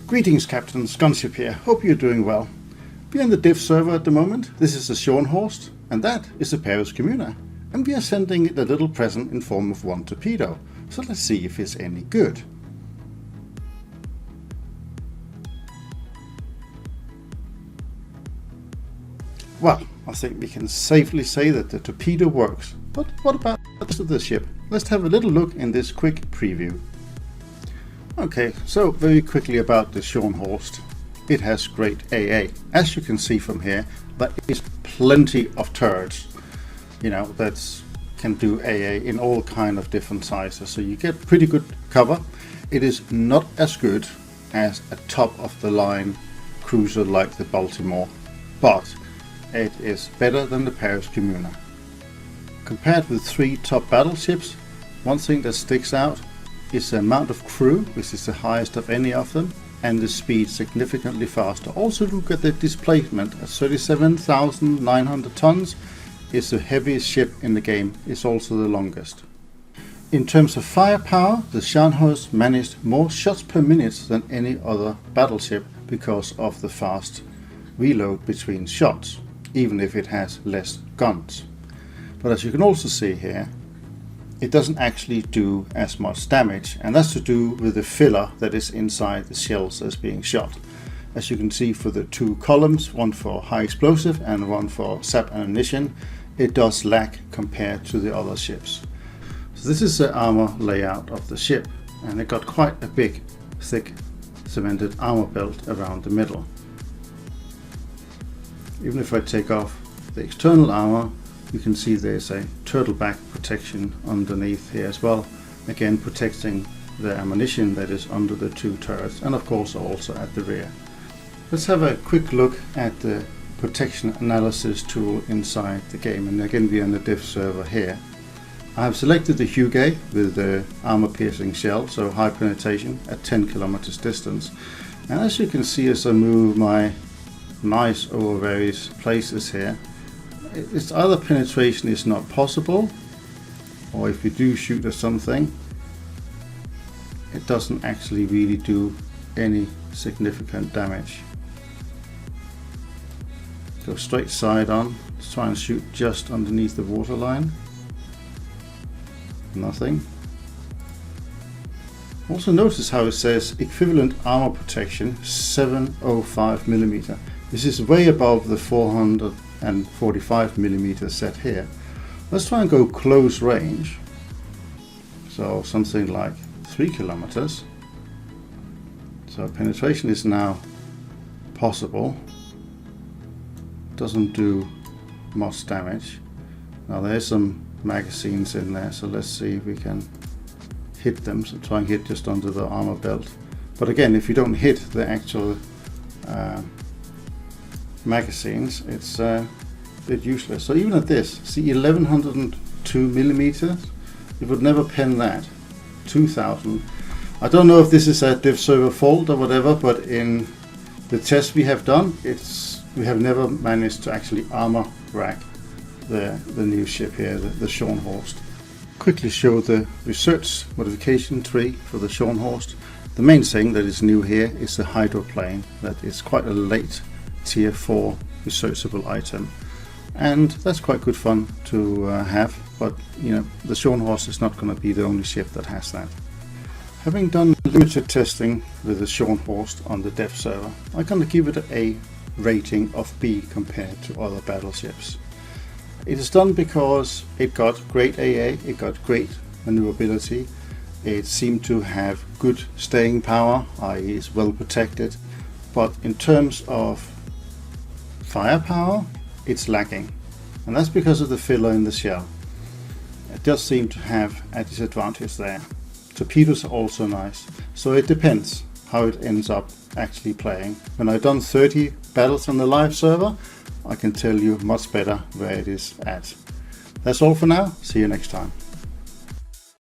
Greetings, Captains, Gunship here. Hope you're doing well. We are in the div server at the moment. This is the Scharnhorst, and that is the Paris Communer. And we are sending it a little present in form of one torpedo. So let's see if it's any good. Well, I think we can safely say that the torpedo works. But what about the rest of the ship? Let's have a little look in this quick preview. Okay, so very quickly about the Scharnhorst. It has great AA. As you can see from here, there is plenty of turrets, that can do AA in all kind of different sizes. So you get pretty good cover. It is not as good as a top of the line cruiser like the Baltimore, but it is better than the Paris Communer. Compared with 3 top battleships, one thing that sticks out is the amount of crew, which is the highest of any of them, and the speed significantly faster. Also look at the displacement at 37,900 tons. Is the heaviest ship in the game, is also the longest. In terms of firepower, the Scharnhorst managed more shots per minute than any other battleship because of the fast reload between shots, even if it has less guns. But as you can also see here, it doesn't actually do as much damage, and that's to do with the filler that is inside the shells that's being shot. As you can see, for the 2 columns, one for high explosive and one for sap ammunition, it does lack compared to the other ships. So this is the armor layout of the ship, and it got quite a big, thick, cemented armor belt around the middle. Even if I take off the external armor, you can see there's a turtleback protection underneath here as well, again protecting the ammunition that is under the 2 turrets, and of course also at the rear. Let's have a quick look at the protection analysis tool inside the game, and again we are in the div server here. I have selected the Hugay with the armor piercing shell, so high penetration at 10 kilometers distance, and as you can see as I move my knives over various places here, it's either penetration is not possible, or if you do shoot at something, it doesn't actually really do any significant damage. Go straight side on, let's try and shoot just underneath the waterline. Nothing. Also notice how it says equivalent armor protection 705 mm. This is way above the 445 mm set here. Let's try and go close range, so something like 3 kilometers. So penetration is now possible. Doesn't do much damage. Now there's some magazines in there, so let's see if we can hit them. So try and hit just under the armor belt. But again, if you don't hit the actual magazines, it's a bit useless. So even at this, see 1102 millimeters, it would never pen that. 2000. I don't know if this is a div server fault or whatever, but in the test we have done, we have never managed to actually armor rack the new ship here, the Scharnhorst. Quickly show the research modification tree for the Scharnhorst. The main thing that is new here is the hydroplane. That is quite a late tier 4 researchable item, and that's quite good fun to have, but the Scharnhorst is not going to be the only ship that has that. Having done limited testing with the Scharnhorst on the dev server, I'm going to give it a rating of B compared to other battleships. It is done because it got great AA, it got great maneuverability, it seemed to have good staying power, i.e. is well protected, but in terms of firepower, it's lacking, and that's because of the filler in the shell. It does seem to have a disadvantage there. Torpedoes are also nice, so it depends how it ends up actually playing. When I've done 30 battles on the live server, I can tell you much better where it is at. That's all for now. See you next time.